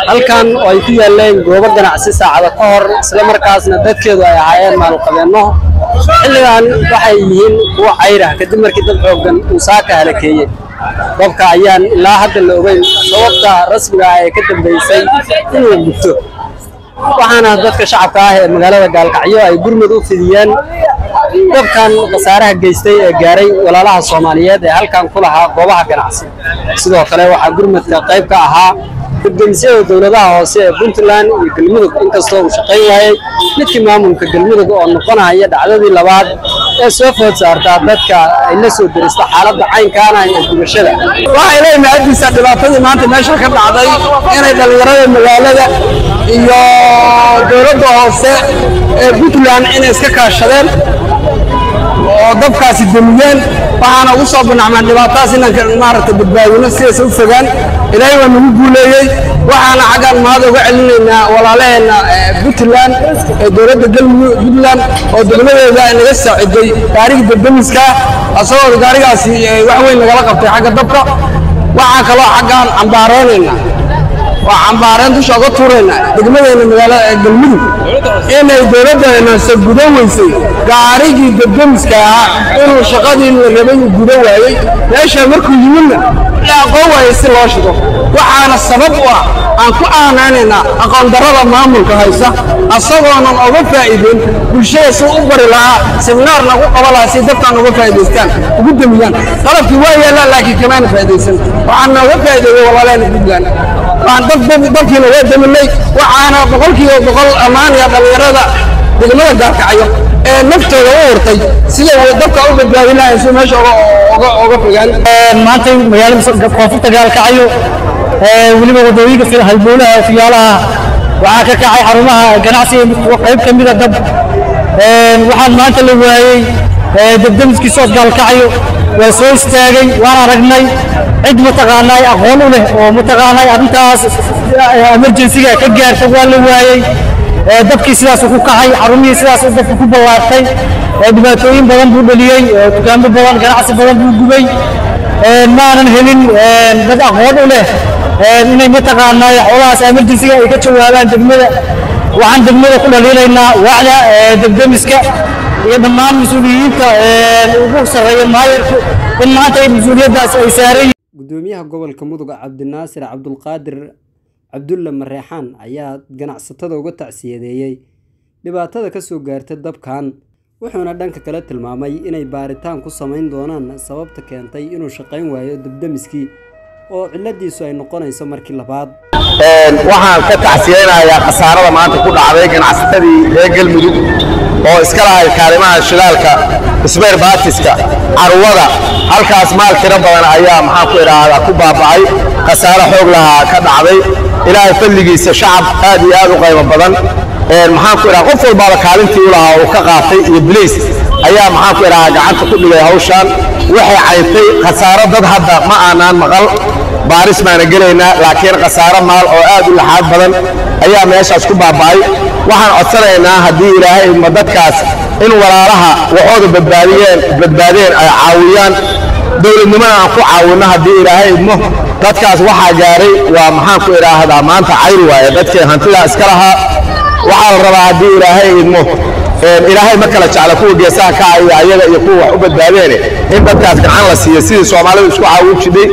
halkan oo ay ku yaaleen goobo ganacsi saacado ka hor isla markaasna dadkeedu ay ahaayeen maalqabeeno xilligan waxay yihiin kuwa cayr ah kadib markii dad xooggan uu saaka halakeeyay dabka ayaan ilaa hadda la ogeyn sababta rasmiga ah ee ka dambeysay inuu gubto waxaana dadka shacabka ah ee magaalada Gaalkacyo ay gurmad u fidiyeen dabkan khasaaraha geystay ee gaaray walaalaha Soomaaliyeed ee halkan ku lahaa goobaha ganacsi sidoo kale waxa gurmadka qayb ka ahaa guddoomiyada dawladaha hoose ee Puntland iyo Galmudug inkastoo uu shaqeyn waayay midkii maamulka Galmudug oo noqonaya dhacdadii labaad ee soo food saarta dadka ay la soo dirista xaaladda caynkaana ee gubashada waxa ay leeyahay dhibaatadii maanta meesha ka dhacday inay dhalinyarada magaalada iyo dawladda hoose ee Puntland inay iska kaashadeen oo dabkaasi damiyeen waxaana ugu soo banacmaan dhibaatadaas inaan maaragtay badbaadino si u fogaan ilaahay waa nagu guuleeyay waxaana xagan maad uga celinaynaa walaalaheena Puntland ee dawladda Galmudug Puntland oo degmadeeda ay naga saaciday taariikh dadamiska asoo gaarigaasi wax weyn nagala qabtay xagga dabka waxa kale oo xagan ambaareynayna waa ambaareen dusha uga tuurayna degmadeena magaalada Galmudug inay dawladdeena soo gudaweysay gaarigii dadamiska inuu shaqadii la rabay gudo waayay meesha markuu yimidna la qowaay si loo shido waxaana sabab u ah aan ku aanaanayna aqoon darrada maamulka haysa asagoonan uga faa'iideen bulshada soo u bari lahaa seminar nagu qaban lahaa si dadkan uga faa'iideystaan ugu damiyaan qalabkii waa yeelaa laakiin kamaana faa'iideysan waxaana uga faa'iideeyay walaalaheen Puntland waan dadkiina waa daminay waxaana boqolkiiba boqol ammaan iyo dhalinyarada degmada Gaalkacyo ee naftooda u hortay sida dadka u badbaadinayaan si meesha uga fogaan maanta magaalada koonfurta Gaalkacyo waliba wadooyinka sida halbowlaha fiyaalaha waxa ka kacay xarumaha ganacsiga qayb kamid ah dab waxaan maanta la waayay dabdamiskii soo Gaalkacyo waa soo istaagay waan aragnay cid mataqaanay aqoon u leh oo mataqaanay arintaas emergency-ga ka gaartay waa la waayay dabkii sidaas ku kacay xarumihii sidaas dadku ku ballaartay dhibaatooyin badan buu dhaliyay dukaamo badan ganacsi badan buu gubay maanan helin dad aqoon u leh inay mataqaanay xoolahaas emergency-ga ay ka jawaabaan degmada waxaan degmada ku dhaliilaynaa wacda dabdamiska iyo dhammaan mas'uuliyiinta ugu sarreeya maayirku in maanta mas'uuliyadaas ay saareen gudoomiyaha gobolka Mudug Cabdinaasir Cabdulqaadir Cabdulla Mareexaan ayaa ganacsatada uga tacsiyadeeyay dhibaatada ka soo gaartay dabkan wuxuuna dhanka kale tilmaamay inay baaritaan ku sameyn doonaan sababta keentay inuu shaqeyn waayo dabdamiskii oo ciladiisu ay noqonayso markii labaad waxaan ka tacsiyeynayaa khasaarada maanta ku dhacday ganacsatadii reer Galmudug oo iska lahay kaalimaha shidaalka isbeer baatiska carwada halkaas maal tiro badan ayaa maxaa ku iraahdaa ku baabacay khasaaro xoog lahaa ka dhacday ilaahay fadligiisa shacab aad iyo aad u qaybo badan maxaa ku iraahdaa qof walba kaalintii u lahaa oo ka qaatay iyo biliis ayaa maxaa ku iraahdaa gacanta ku dhigay hawshan waxay caytay khasaaro dad hadda ma aanan maqal baaris maana gelaynaa laakiin khasaaro maal oo aad u laxaad badan ayaa meeshaas ku baabacay waxaan codsanaynaa haddii ilaahay ma dadkaas in walaalaha waxooda badbaadeen ay caawiyaan dawladnimada aan ku caawinno haddii ilaahay idmo dadkaas waxaa gaaray waa maxaan ku idhaahdaa maanta cayr waaye dadkii hantidaa iska lahaa waxaa la rabaa haddii ilaahay idmo ilaahay ma kala jecla kuwa geesaha ka caawiya ayaga iyo kuwa wax u badbaadeene in dadkaas gacan la siiyo sidii Soomaalidu isku caawin jiray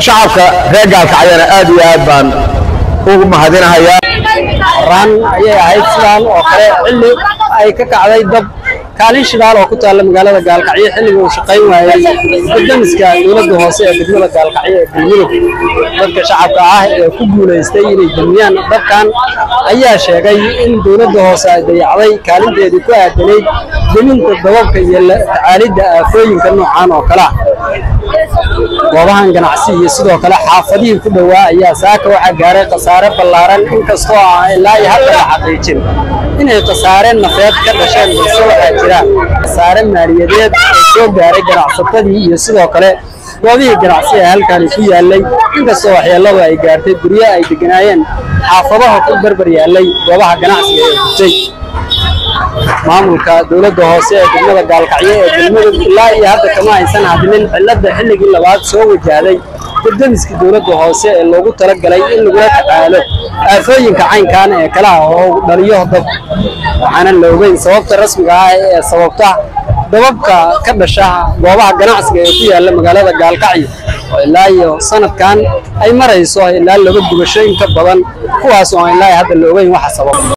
shacabka reer Gaalkacyana aad iyo aad baan ugu mahadinayaa ran ayay ahayd sidaan oo kale xilli ay ka kacday dab kaalin shidaal oo ku taala magaalada Gaalkacyo xilliga uu shaqeyn waayay dadamiska dawladda hoose ee degmada Gaalkacyo ee Galmudug dadka shacabka ah ee ku guuleystay inay damiyaan dabkan ayaa sheegay in dawladda hoose ay dayacday kaalinteedii ku aadanayd daminta dababka iyo tacaalidda aafooyinka noocan oo kale goobahan ganacsi iyo sidoo kale xaafadihii ku dhawaa ayaa saaka waxa gaaray khasaare ballaaran inkastoo ilaa iyo hadda la xaqiijin inay khasaareen nafeed ka dhasheen balse waxaa jira khasaare maaliyadeed oo soo gaaray ganacsatadii iyo sidoo kale goobihii ganacsi ee halkan ku yaalay inkastoo waxyeelladu ay gaartay guryo ay deganaayeen xaafadaha ku barbar yaalay goobaha ganacsiga ee gubtay maamulka dawladda hoose ee degmada Gaalkacyo ee Galmudug ilaa iyo hadda kama aysan hadlin cilada xilligii labaad soo wajahday damiska dawladda hoose ee loogu talagalay in lagula tacaalo aafooyinka caynkan ee kala oo dhaliyo dab waxaana la ogeyn sababta rasmiga ah ee sababta dababka ka dhasha goobaha ganacsiga ee ku yaala magaalada Gaalkacyo ilaa iyo sanadkan ay marayso ilaa laba gubasho in ka badan kuwaas oo ilaa hadda la ogeyn waxa sabab